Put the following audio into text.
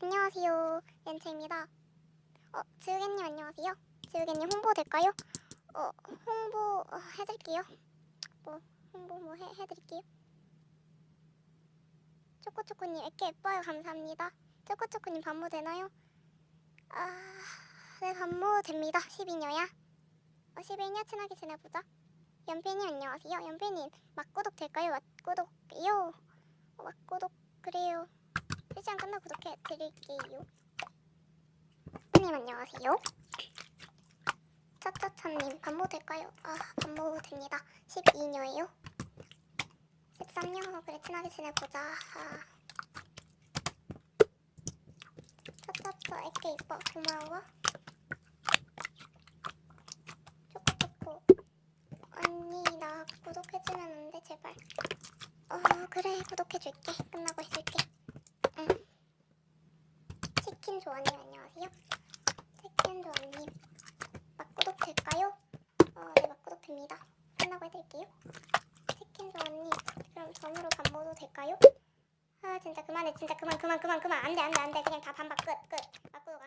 안녕하세요. 렌트입니다. 지우개님 안녕하세요. 지우개님 홍보 될까요? 홍보 해드릴게요. 홍보 해드릴게요. 초코초코님 애께 예뻐요. 감사합니다. 초코초코님 반모 되나요? 네, 반모 됩니다. 12녀야. 12녀 친하게 지내보자. 연필님 안녕하세요. 연필님 막구독 될까요? 막구독이요. 막구독 그래요. 실시간 끝나고 구독해드릴게요. 님 안녕하세요. 차차차님 반모 될까요? 반모 됩니다. 12녀예요. 13녀 그래 친하게 지내보자. 차차차 애께 이뻐 고마워. 초코초코 언니 나 구독해주면 안 돼 제발. 그래 구독해줄게. 끝나고 해줄게. 응. 치킨 조아님 안녕하세요. 치킨 조아님 막구독 될까요? 네 막구독 됩니다. 끝나고 해드릴게요. 치킨 조아님 그럼 전으로 반모도 될까요? 진짜 그만해. 진짜 그만 안돼 그냥 다 반박 끝 막구독